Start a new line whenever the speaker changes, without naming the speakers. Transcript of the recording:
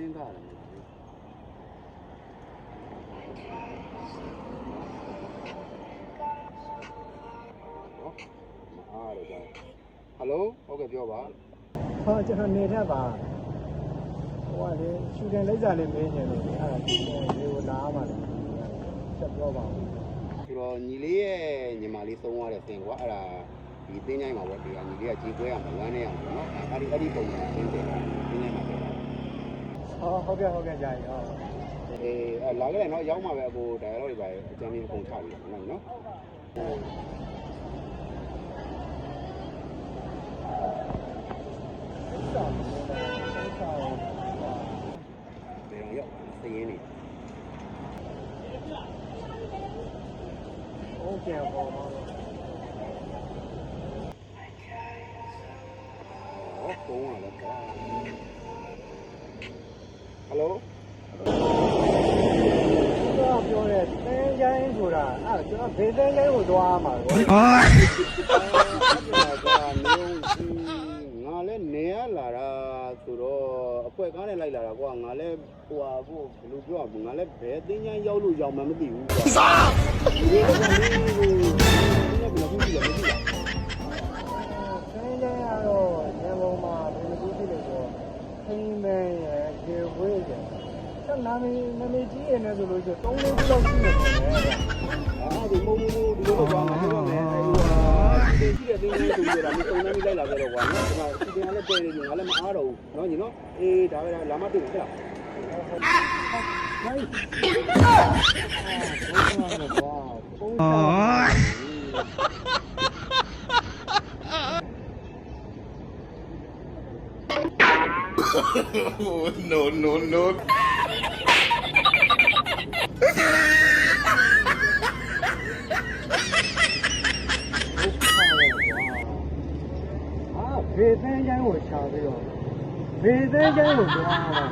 င်းသားတယ်အားရကြဟယ်လိုဟုတ်ကဲ့ပြောပါ
ဟောကျွန်တော်နေတတ်ပါဟိုကလေရှူတင်လိပ်စာလေးမင်းနေလို့အဲ့ဒါဒီကိုလာမှလည်းဆက်ပြောပါဦး
ဆိုတော့ညီလေးရဲ့ညီမလေးသုံးရတဲ့သင်ကွာအဲ့ဒါဒီသင်းချိုင်းမှာပေါ့ဒီကညီလေးကကြီးပွဲရမှာလမ်းနေရမှာပေါ့နော်အဲ့ဒီပုံစံသင်းတယ်သင်းချိုင်းမှာပဲ
ဟုတ်ကဲ့ကြာရင်
လာခဲ့တယ်နော်ရောက်မှာပဲအကိုဒါရောတွေပါအကျန်းလေးအကုန်ချပြီးနော်နော်ရောက်စည်ရင်းနေ
ဟုတ်ကဲ့ပေါ့
ဟောပုံရတော့ကွာဟယ်လို
ပြောတယ်တင်းချိုင်းဆိုတာအဲ့ကျွန်တော်ဘေးတင်းချိုင်းကိုသွားမှာပဲ
ငါလည်းနေရလာတာဆိုတော့အပွဲကားနဲ့လိုက်လာတာကွာငါလည်းဟိုဟာကိုဘယ်လိုပြောရမလဲငါလည်းဘယ်တင်းချိုင်းရောက်လို့ရောက်မှမသိဘူးကွာဒီလိုမျိုးတင်းချိုင်းကတော့ရန်
ကုန်မှာဘယ်လိုကြည့်လဲဆိုတော့ခင်းမဲရဲ့ရေဝေးရဲ့ဆက်နာမည်ကြီးရဲ့နဲ့ဆိုလို့ဆို3-4ခုလောက်ရှိနေတယ်
ဒီမုံဒီလိုကွာငါပြောမယ်အဲ့ဟိုဒီကြည့်တဲ့တင်းချိုင်းဆိုတော့မင်း3နှစ်လိုက်လာကြတော့ကွာနော်ဒီကဒီကလည်းတဲ့နေငါလည်းမအားတော့ဘူးနော်ညီနော်အေးဒါပဲလာမတွေ့ဘူးဟုတ်လား
No.
ဘေးတင်းချိုင်းကိုချာပြီးတော့ဘေးတင်းချိုင်းကိုသွားမှာ